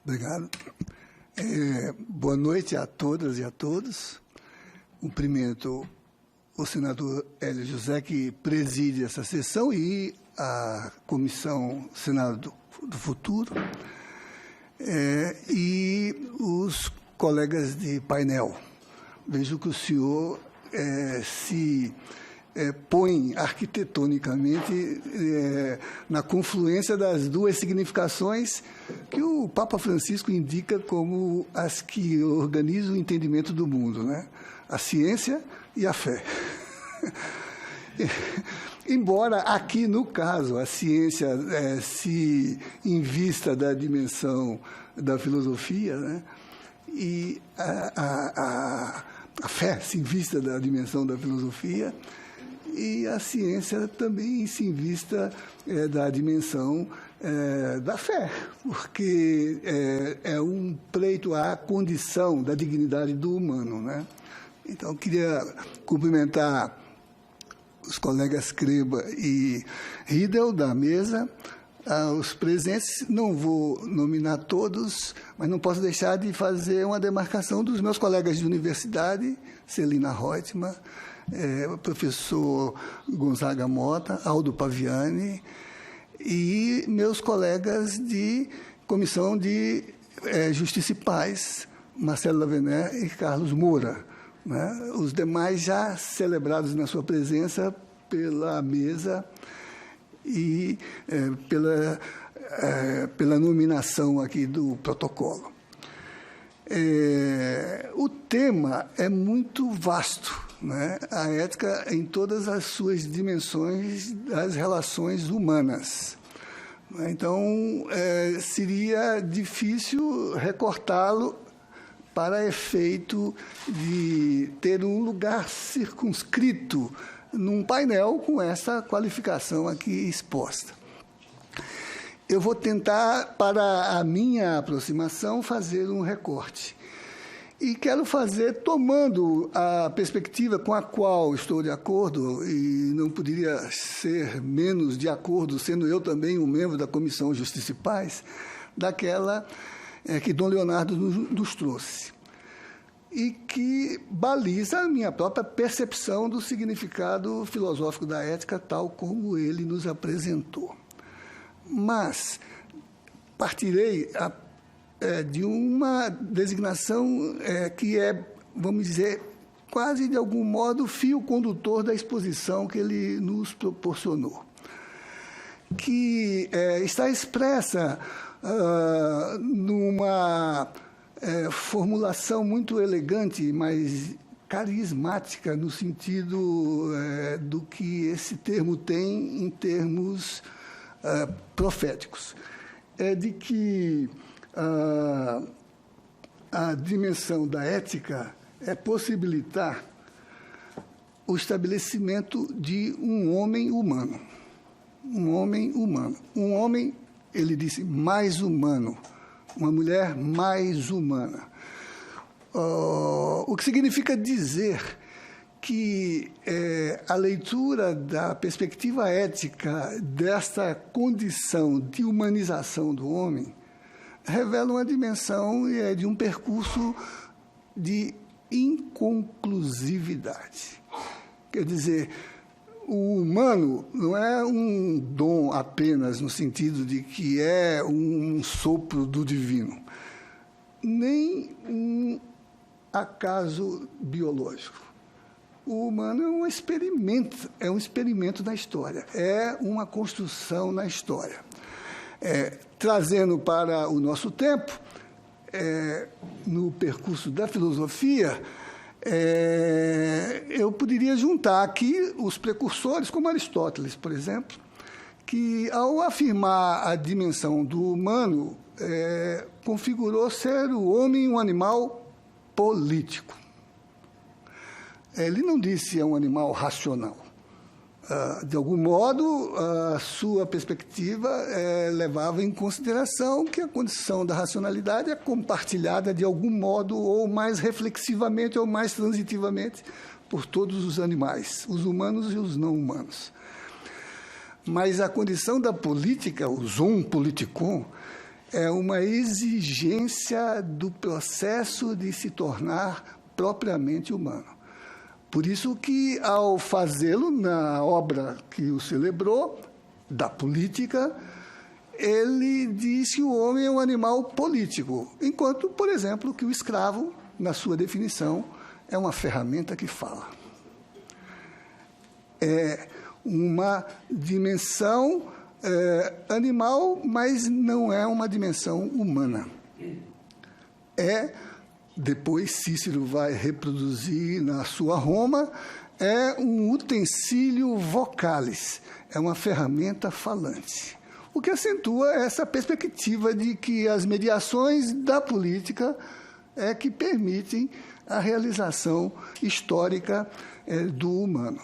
Obrigado. Boa noite a todas e a todos. Cumprimento o senador Hélio José, que preside essa sessão, e a Comissão Senado do Futuro, e os colegas de painel. Vejo que o senhor se põe arquitetonicamente na confluência das duas significações que o Papa Francisco indica como as que organizam o entendimento do mundo, né? A ciência e a fé. Embora aqui, no caso, a ciência se invista da dimensão da filosofia, né? E a fé se invista da dimensão da filosofia, e a ciência também se invista da dimensão da fé, porque é um pleito à condição da dignidade do humano, né? Então, queria cumprimentar os colegas Creba e Riedel, da mesa, os presentes. Não vou nominar todos, mas não posso deixar de fazer uma demarcação dos meus colegas de universidade, Celina Reutemann, o professor Gonzaga Mota, Aldo Paviani, e meus colegas de Comissão de Justiça e Paz, Marcelo Lavené e Carlos Moura, né? Os demais já celebrados na sua presença pela mesa e pela nominação aqui do protocolo. O tema é muito vasto, né? A ética em todas as suas dimensões das relações humanas. Então, seria difícil recortá-lo para efeito de ter um lugar circunscrito num painel com essa qualificação aqui exposta. Eu vou tentar, para a minha aproximação, fazer um recorte. E quero fazer tomando a perspectiva com a qual estou de acordo, e não poderia ser menos de acordo, sendo eu também um membro da Comissão Justiça e Paz, daquela que Dom Leonardo nos trouxe, e que baliza a minha própria percepção do significado filosófico da ética, tal como ele nos apresentou. Mas partirei de uma designação que vamos dizer, quase de algum modo, fio condutor da exposição que ele nos proporcionou, que está expressa numa formulação muito elegante, mas carismática, no sentido do que esse termo tem em termos proféticos. É de que a dimensão da ética é possibilitar o estabelecimento de um homem humano. Um homem humano. Um homem, ele disse, mais humano. Uma mulher mais humana. O que significa dizer que a leitura da perspectiva ética desta condição de humanização do homem revela uma dimensão de um percurso de inconclusividade. Quer dizer, o humano não é um dom apenas no sentido de que é um sopro do divino, nem um acaso biológico. O humano é um experimento na história, é uma construção na história. Trazendo para o nosso tempo, no percurso da filosofia, eu poderia juntar aqui os precursores, como Aristóteles, por exemplo, que, ao afirmar a dimensão do humano, configurou ser o homem um animal político. Ele não disse é um animal racional. De algum modo, a sua perspectiva levava em consideração que a condição da racionalidade é compartilhada de algum modo, ou mais reflexivamente, ou mais transitivamente, por todos os animais, os humanos e os não humanos. Mas a condição da política, o zoon politikon, é uma exigência do processo de se tornar propriamente humano. Por isso que, ao fazê-lo na obra que o celebrou, da política, ele diz que o homem é um animal político, enquanto, por exemplo, que o escravo, na sua definição, é uma ferramenta que fala. É uma dimensão animal, mas não é uma dimensão humana. Depois Cícero vai reproduzir na sua Roma, é um utensílio vocalis, é uma ferramenta falante. O que acentua essa perspectiva de que as mediações da política é que permitem a realização histórica do humano.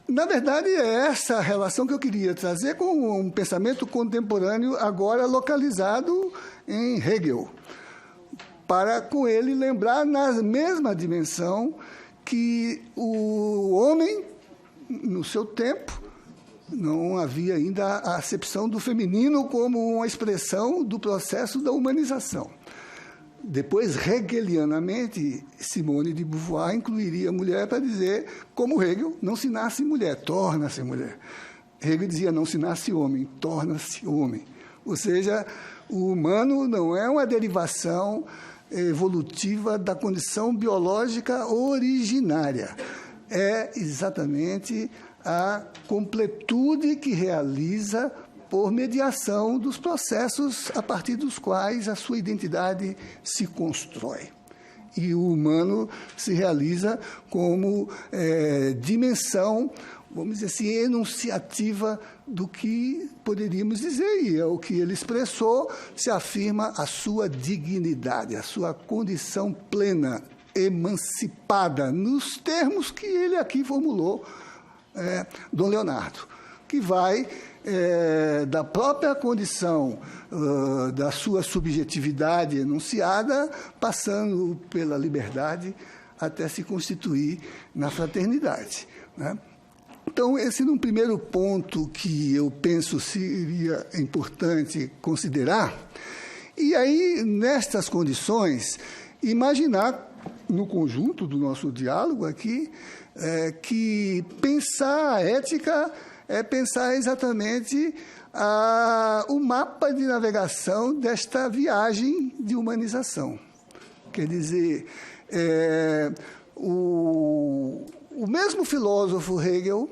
Na verdade, é essa relação que eu queria trazer com um pensamento contemporâneo, agora localizado em Hegel, para com ele lembrar na mesma dimensão que o homem, no seu tempo, não havia ainda a acepção do feminino como uma expressão do processo da humanização. Depois, hegelianamente, Simone de Beauvoir incluiria a mulher para dizer, como Hegel, não se nasce mulher, torna-se mulher. Hegel dizia, não se nasce homem, torna-se homem. Ou seja, o humano não é uma derivação evolutiva da condição biológica originária. É exatamente a completude que realiza por mediação dos processos a partir dos quais a sua identidade se constrói. E o humano se realiza como dimensão, vamos dizer assim, enunciativa do que poderíamos dizer, e é o que ele expressou, se afirma a sua dignidade, a sua condição plena, emancipada, nos termos que ele aqui formulou, Dom Leonardo, que vai da própria condição da sua subjetividade enunciada, passando pela liberdade até se constituir na fraternidade, né? Então, esse num primeiro ponto que eu penso seria importante considerar, e aí, nestas condições, imaginar, no conjunto do nosso diálogo aqui, que pensar a ética é pensar exatamente o mapa de navegação desta viagem de humanização. Quer dizer, o mesmo filósofo Hegel,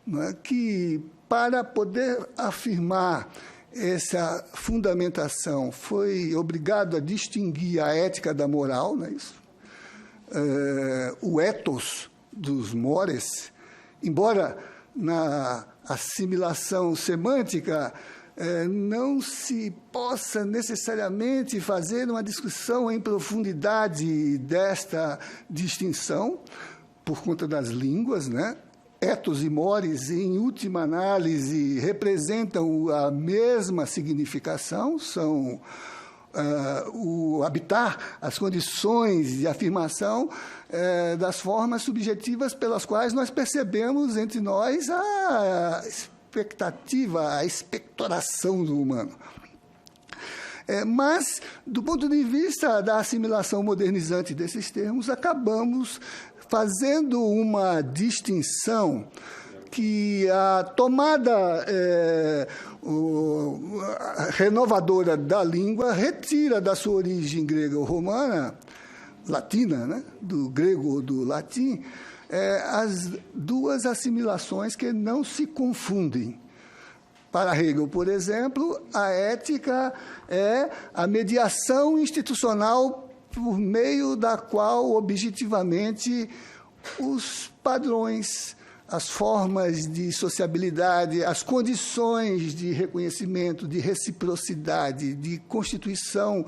né, que, para poder afirmar essa fundamentação, foi obrigado a distinguir a ética da moral, não é isso? O ethos dos mores, embora na assimilação semântica não se possa necessariamente fazer uma discussão em profundidade desta distinção, por conta das línguas, né? Ethos e mores, em última análise, representam a mesma significação, são o habitar, as condições de afirmação das formas subjetivas pelas quais nós percebemos entre nós a expectativa, a expectoração do humano. Mas, do ponto de vista da assimilação modernizante desses termos, acabamos fazendo uma distinção que a tomada renovadora da língua retira da sua origem grega ou romana, latina, né? Do grego ou do latim, as duas assimilações que não se confundem. Para Hegel, por exemplo, a ética é a mediação institucional por meio da qual, objetivamente, os padrões, as formas de sociabilidade, as condições de reconhecimento, de reciprocidade, de constituição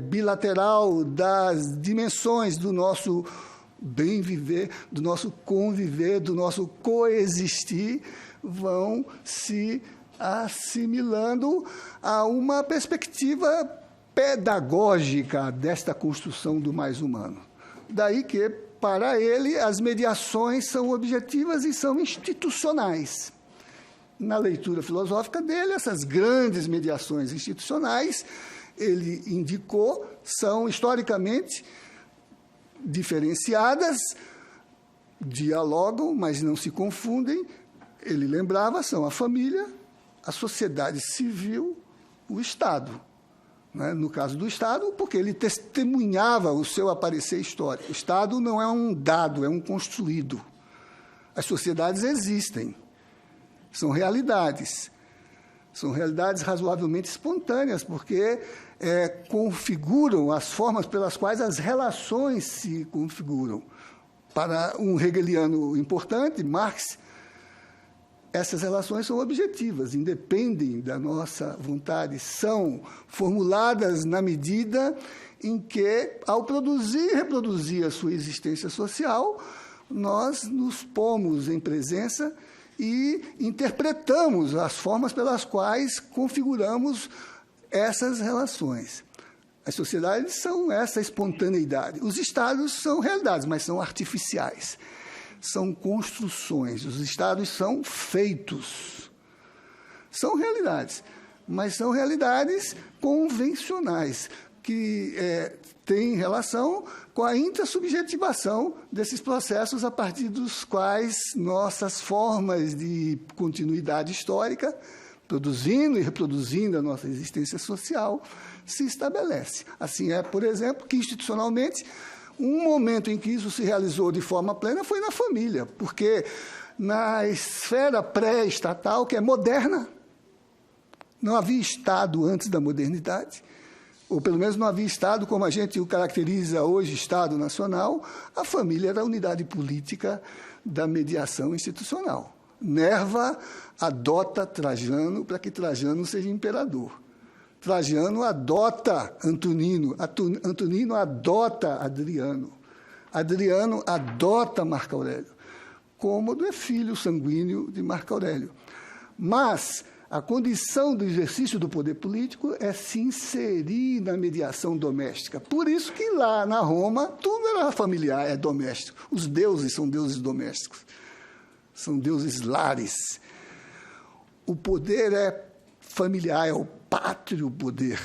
bilateral das dimensões do nosso bem viver, do nosso conviver, do nosso coexistir, vão se assimilando a uma perspectiva pedagógica desta construção do mais humano. Daí que, para ele, as mediações são objetivas e são institucionais. na leitura filosófica dele, essas grandes mediações institucionais, ele indicou, são historicamente diferenciadas, dialogam, mas não se confundem. Ele lembrava, são a família, a sociedade civil, o Estado. Né? No caso do Estado, porque ele testemunhava o seu aparecer histórico. O Estado não é um dado, é um construído. As sociedades existem, são realidades razoavelmente espontâneas, porque configuram as formas pelas quais as relações se configuram. Para um hegeliano importante, Marx, essas relações são objetivas, independem da nossa vontade, são formuladas na medida em que, ao produzir e reproduzir a sua existência social, nós nos pomos em presença e interpretamos as formas pelas quais configuramos essas relações. As sociedades são essa espontaneidade. Os Estados são realidades, mas são artificiais. São construções. Os Estados são feitos. São realidades, mas são realidades convencionais, que têm relação com a intrassubjetivação desses processos a partir dos quais nossas formas de continuidade histórica, produzindo e reproduzindo a nossa existência social, se estabelece. Assim por exemplo, que institucionalmente, um momento em que isso se realizou de forma plena foi na família, porque na esfera pré-estatal, que é moderna, não havia Estado antes da modernidade, ou pelo menos não havia Estado como a gente o caracteriza hoje, Estado nacional. A família era a unidade política da mediação institucional. Nerva adota Trajano para que Trajano seja imperador. Trajano adota Antonino, Antonino adota Adriano, Adriano adota Marco Aurélio. Cômodo é filho sanguíneo de Marco Aurélio. Mas a condição do exercício do poder político é se inserir na mediação doméstica. Por isso que lá na Roma tudo era familiar, é doméstico. Os deuses são deuses domésticos, são deuses lares. O poder é familiar, é o pátrio poder.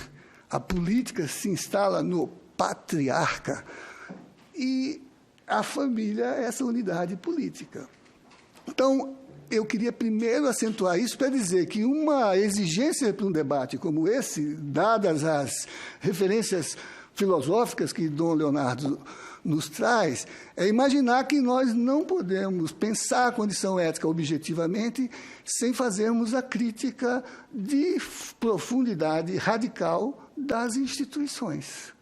A política se instala no patriarca e a família é essa unidade política. Então, eu queria primeiro acentuar isso para dizer que uma exigência para um debate como esse, dadas as referências filosóficas que Dom Leonardo nos traz, é imaginar que nós não podemos pensar a condição ética objetivamente sem fazermos a crítica de profundidade radical das instituições,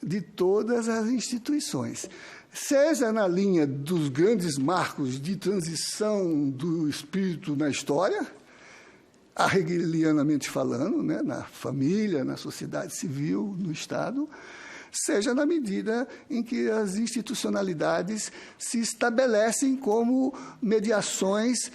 de todas as instituições. Seja na linha dos grandes marcos de transição do espírito na história, hegelianamente falando, né, na família, na sociedade civil, no Estado, seja na medida em que as institucionalidades se estabelecem como mediações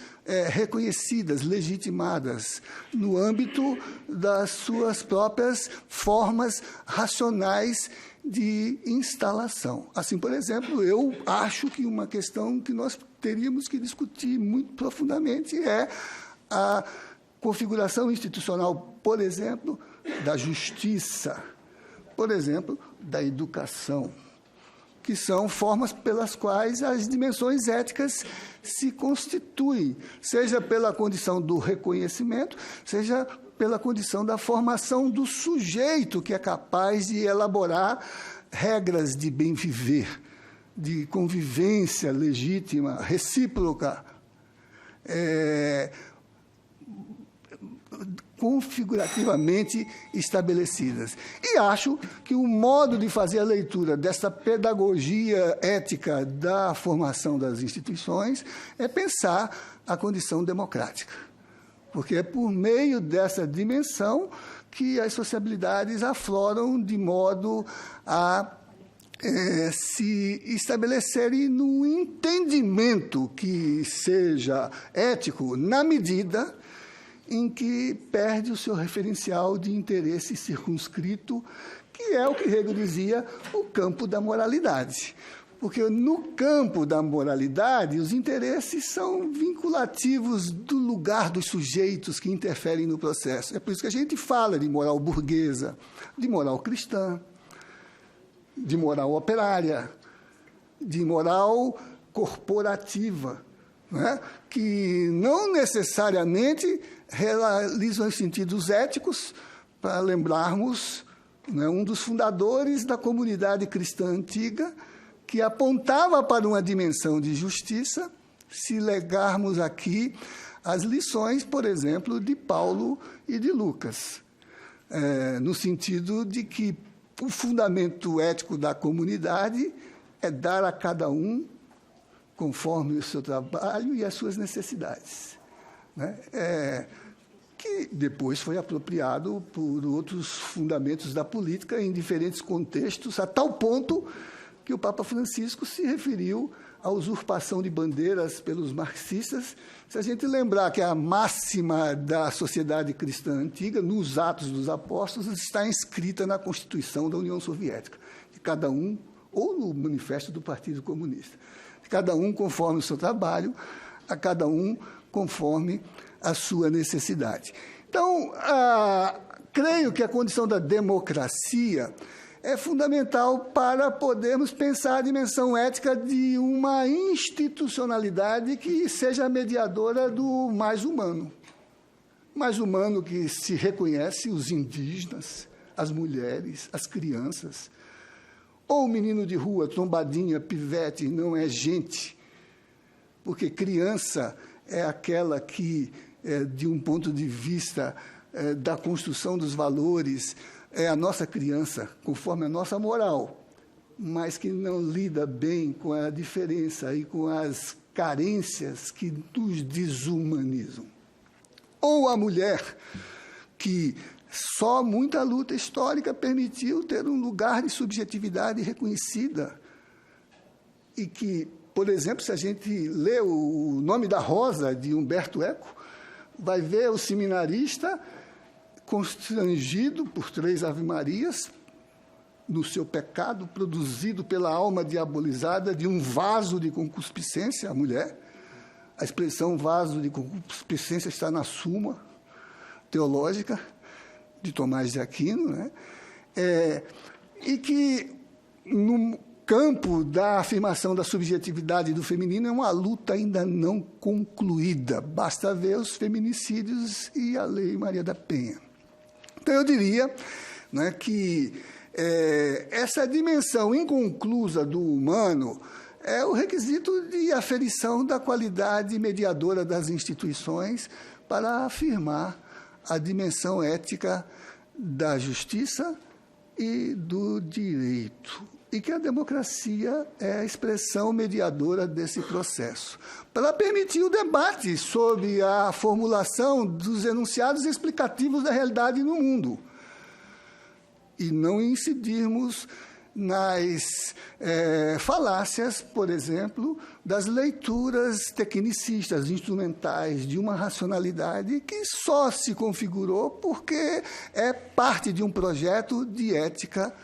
reconhecidas, legitimadas, no âmbito das suas próprias formas racionais de instalação. Assim, por exemplo, eu acho que uma questão que nós teríamos que discutir muito profundamente é a configuração institucional, por exemplo, da justiça, por exemplo, da educação, que são formas pelas quais as dimensões éticas se constituem, seja pela condição do reconhecimento, seja pela condição da formação do sujeito que é capaz de elaborar regras de bem viver, de convivência legítima, recíproca, configurativamente estabelecidas. E acho que o modo de fazer a leitura dessa pedagogia ética da formação das instituições é pensar a condição democrática, porque é por meio dessa dimensão que as sociabilidades afloram de modo a se estabelecerem num entendimento que seja ético na medida em que perde o seu referencial de interesse circunscrito, que é o que Hegel dizia, o campo da moralidade. Porque no campo da moralidade, os interesses são vinculativos do lugar dos sujeitos que interferem no processo. É por isso que a gente fala de moral burguesa, de moral cristã, de moral operária, de moral corporativa, né? Que não necessariamente realizam os sentidos éticos, para lembrarmos, né, um dos fundadores da comunidade cristã antiga, que apontava para uma dimensão de justiça, se legarmos aqui as lições, por exemplo, de Paulo e de Lucas, no sentido de que o fundamento ético da comunidade é dar a cada um conforme o seu trabalho e as suas necessidades, né? Que depois foi apropriado por outros fundamentos da política em diferentes contextos, a tal ponto que o Papa Francisco se referiu à usurpação de bandeiras pelos marxistas. Se a gente lembrar que a máxima da sociedade cristã antiga, nos Atos dos Apóstolos, está inscrita na Constituição da União Soviética, de cada um, ou no Manifesto do Partido Comunista, de cada um conforme o seu trabalho, a cada um conforme a sua necessidade. Então, creio que a condição da democracia é fundamental para podermos pensar a dimensão ética de uma institucionalidade que seja mediadora do mais humano que se reconhece os indígenas, as mulheres, as crianças. Ou o menino de rua, trombadinha, pivete, não é gente, porque criança é aquela que, de um ponto de vista da construção dos valores, é a nossa criança, conforme a nossa moral, mas que não lida bem com a diferença e com as carências que nos desumanizam. Ou a mulher, que só muita luta histórica permitiu ter um lugar de subjetividade reconhecida e que, por exemplo, se a gente lê O Nome da Rosa, de Humberto Eco, vai ver o seminarista constrangido por 3 ave-marias no seu pecado, produzido pela alma diabolizada de um vaso de concupiscência, a mulher. A expressão vaso de concupiscência está na Suma Teológica de Tomás de Aquino, né? E que, no campo da afirmação da subjetividade do feminino, é uma luta ainda não concluída. Basta ver os feminicídios e a Lei Maria da Penha. Então, eu diria, né, que essa dimensão inconclusa do humano é o requisito de aferição da qualidade mediadora das instituições para afirmar a dimensão ética da justiça e do direito, e que a democracia é a expressão mediadora desse processo, para permitir o debate sobre a formulação dos enunciados explicativos da realidade no mundo, e não incidirmos nas falácias, por exemplo, das leituras tecnicistas, instrumentais, de uma racionalidade que só se configurou porque é parte de um projeto de ética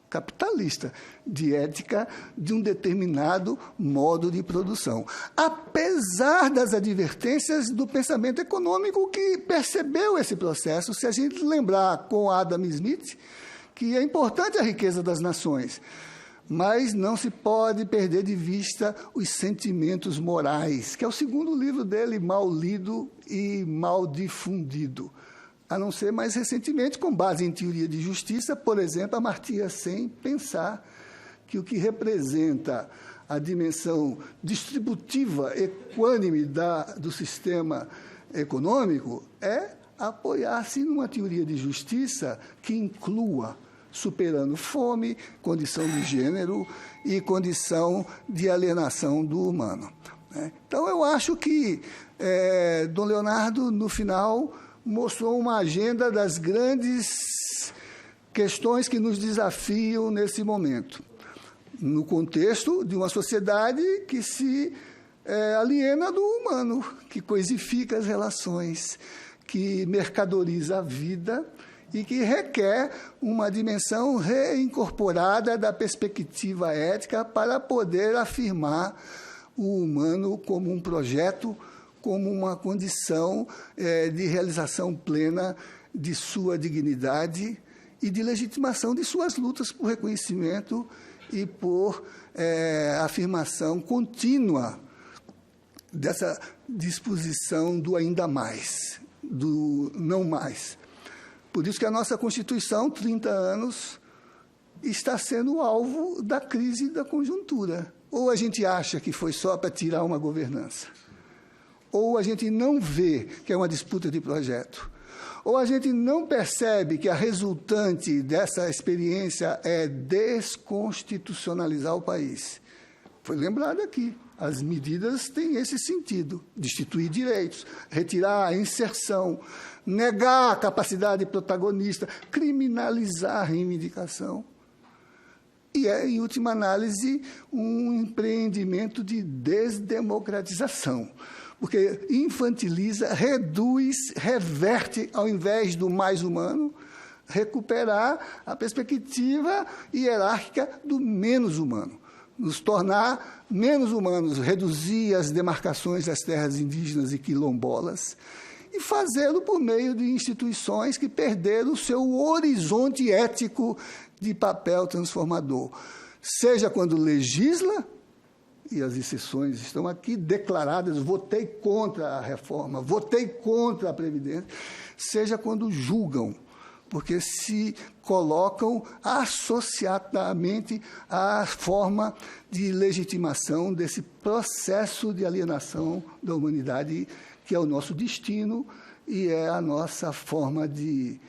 capitalista, de ética de um determinado modo de produção. Apesar das advertências do pensamento econômico que percebeu esse processo, se a gente lembrar com Adam Smith, que é importante a riqueza das nações, mas não se pode perder de vista os sentimentos morais, que é o segundo livro dele, mal lido e mal difundido, a não ser mais recentemente, com base em teoria de justiça, por exemplo, Amartya Sen pensar que o que representa a dimensão distributiva, equânime do sistema econômico é apoiar-se numa teoria de justiça que inclua, superando fome, condição de gênero e condição de alienação do humano. Então, eu acho que Dom Leonardo, no final, mostrou uma agenda das grandes questões que nos desafiam nesse momento, no contexto de uma sociedade que se aliena do humano, que coisifica as relações, que mercadoriza a vida e que requer uma dimensão reincorporada da perspectiva ética para poder afirmar o humano como um projeto, como uma condição de realização plena de sua dignidade e de legitimação de suas lutas por reconhecimento e por afirmação contínua dessa disposição do ainda mais, do não mais. Por isso que a nossa Constituição, 30 anos, está sendo alvo da crise da conjuntura. Ou a gente acha que foi só para tirar uma governança, ou a gente não vê que é uma disputa de projeto, ou a gente não percebe que a resultante dessa experiência é desconstitucionalizar o país. Foi lembrado aqui, as medidas têm esse sentido: destituir direitos, retirar a inserção, negar a capacidade protagonista, criminalizar a reivindicação. E é, em última análise, um empreendimento de desdemocratização, porque infantiliza, reduz, reverte, ao invés do mais humano, recuperar a perspectiva hierárquica do menos humano, nos tornar menos humanos, reduzir as demarcações das terras indígenas e quilombolas, e fazê-lo por meio de instituições que perderam o seu horizonte ético de papel transformador, seja quando legisla, e as exceções estão aqui declaradas: votei contra a reforma, votei contra a Previdência, seja quando julgam, porque se colocam associadamente à forma de legitimação desse processo de alienação da humanidade, que é o nosso destino e é a nossa forma de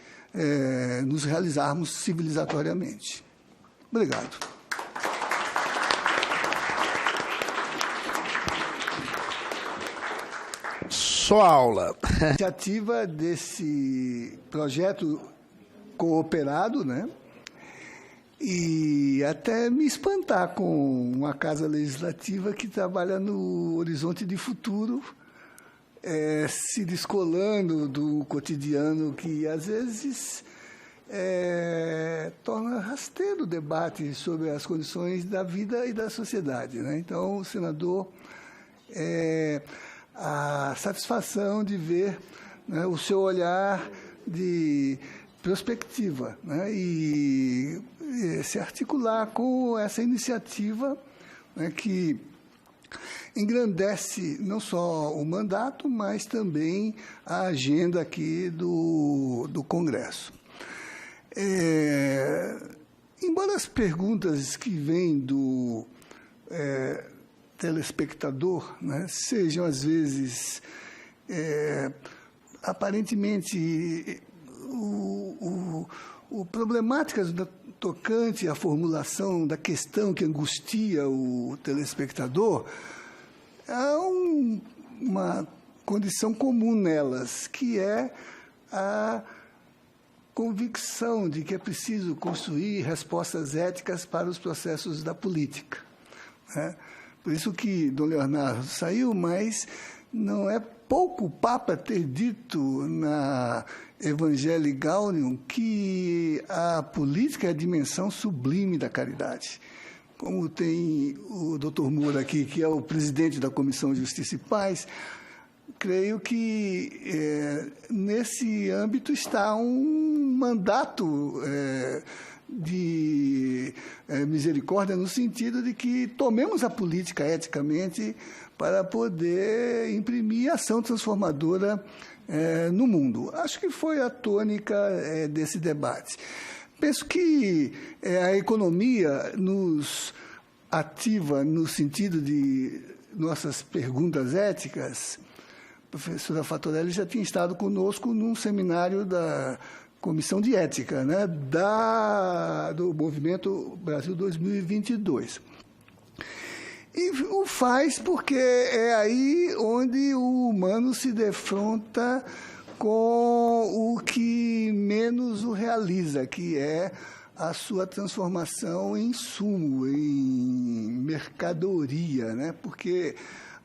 nos realizarmos civilizatoriamente. Obrigado. Sua aula. A iniciativa desse projeto cooperado, né? E até me espantar com uma casa legislativa que trabalha no horizonte de futuro, se descolando do cotidiano que, às vezes, torna rasteiro o debate sobre as condições da vida e da sociedade, né? Então, o senador, a satisfação de ver, né, o seu olhar de prospectiva, né, e se articular com essa iniciativa, né, que engrandece não só o mandato, mas também a agenda aqui do Congresso. Embora as perguntas que vêm do telespectador, né, sejam, às vezes, aparentemente problemáticas tocante à formulação da questão que angustia o telespectador, há uma condição comum nelas, que é a convicção de que é preciso construir respostas éticas para os processos da política, né? Por isso que Dom Leonardo saiu, mas não é pouco o Papa ter dito na Evangelii Gaudium que a política é a dimensão sublime da caridade. Como tem o Dr. Moura aqui, que é o presidente da Comissão de Justiça e Paz, creio que nesse âmbito está um mandato de misericórdia, no sentido de que tomemos a política eticamente para poder imprimir ação transformadora no mundo. Acho que foi a tônica desse debate. Penso que a economia nos ativa no sentido de nossas perguntas éticas. A professora Fatorelli já tinha estado conosco num seminário da Comissão de Ética, né, do Movimento Brasil 2022. E o faz porque é aí onde o humano se defronta com o que menos o realiza, que é a sua transformação em insumo, em mercadoria, né? Porque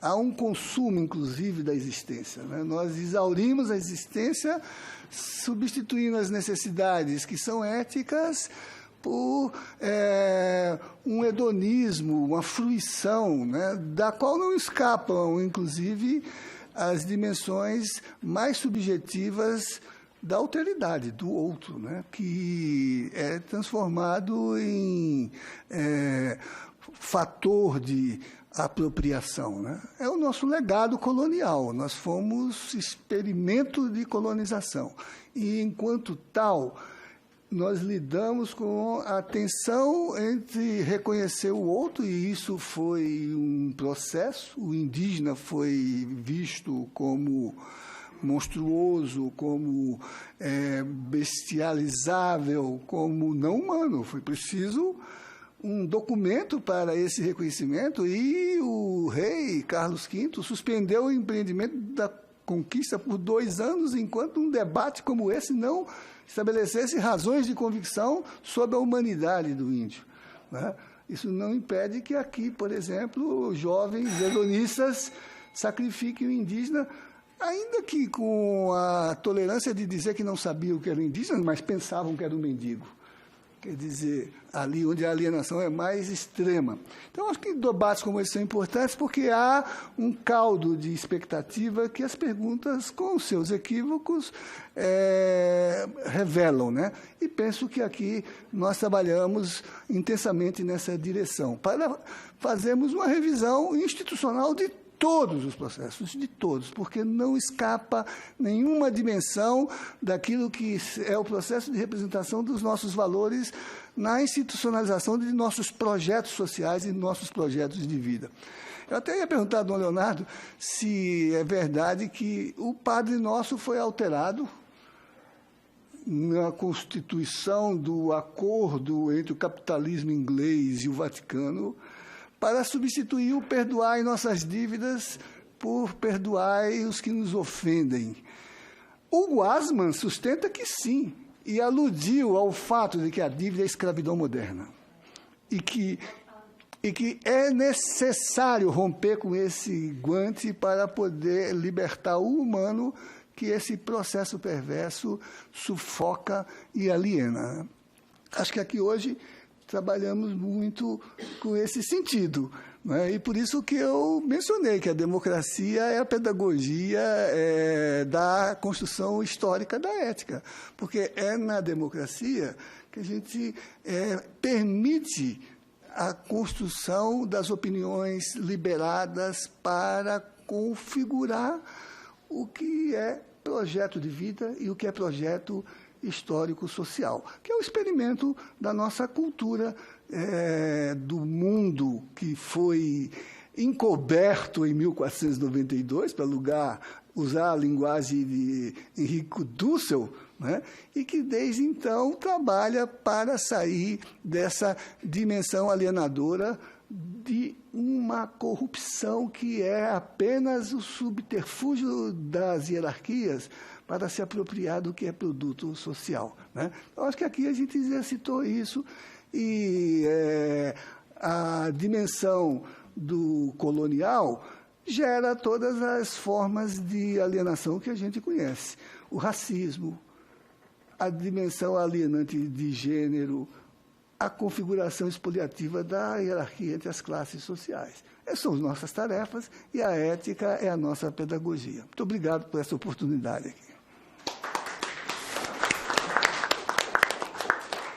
há um consumo, inclusive, da existência, né? Nós exaurimos a existência, substituindo as necessidades que são éticas por um hedonismo, uma fruição, né? Da qual não escapam, inclusive, as dimensões mais subjetivas da alteridade, do outro, né? Que é transformado em fator de apropriação, né? É o nosso legado colonial, nós fomos experimento de colonização. E, enquanto tal, nós lidamos com a tensão entre reconhecer o outro, e isso foi um processo. O indígena foi visto como monstruoso, como bestializável, como não humano. Foi preciso um documento para esse reconhecimento, e o rei Carlos V suspendeu o empreendimento da conquista por 2 anos, enquanto um debate como esse não estabelecesse razões de convicção sobre a humanidade do índio, né? Isso não impede que aqui, por exemplo, jovens hedonistas sacrifiquem o indígena, ainda que com a tolerância de dizer que não sabiam o que era indígena, mas pensavam que era um mendigo. Quer dizer, ali onde a alienação é mais extrema. Então, acho que debates como esse são importantes porque há um caldo de expectativa que as perguntas, com seus equívocos, revelam, né? E penso que aqui nós trabalhamos intensamente nessa direção, para fazermos uma revisão institucional de todos os processos, de todos, porque não escapa nenhuma dimensão daquilo que é o processo de representação dos nossos valores na institucionalização de nossos projetos sociais e nossos projetos de vida. Eu até ia perguntar ao Dom Leonardo se é verdade que o Padre Nosso foi alterado na constituição do acordo entre o capitalismo inglês e o Vaticano, para substituir o perdoai nossas dívidas por perdoai os que nos ofendem. O Asman sustenta que sim, e aludiu ao fato de que a dívida é a escravidão moderna, e que é necessário romper com esse guante para poder libertar o humano, que esse processo perverso sufoca e aliena. Acho que aqui hoje trabalhamos muito com esse sentido, né? E por isso que eu mencionei que a democracia é a pedagogia da construção histórica da ética, porque é na democracia que a gente permite a construção das opiniões liberadas para configurar o que é projeto de vida e o que é projeto histórico-social, que é o experimento da nossa cultura, do mundo que foi encoberto em 1492, para usar a linguagem de Henrico Dussel, né? E que, desde então, trabalha para sair dessa dimensão alienadora de uma corrupção que é apenas o subterfúgio das hierarquias para se apropriar do que é produto social, né? Eu acho que aqui a gente exercitou isso, e a dimensão do colonial gera todas as formas de alienação que a gente conhece. O racismo, a dimensão alienante de gênero, a configuração expoliativa da hierarquia entre as classes sociais. Essas são as nossas tarefas, e a ética é a nossa pedagogia. Muito obrigado por essa oportunidade aqui.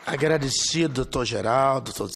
Agradecido, doutor Geraldo, doutor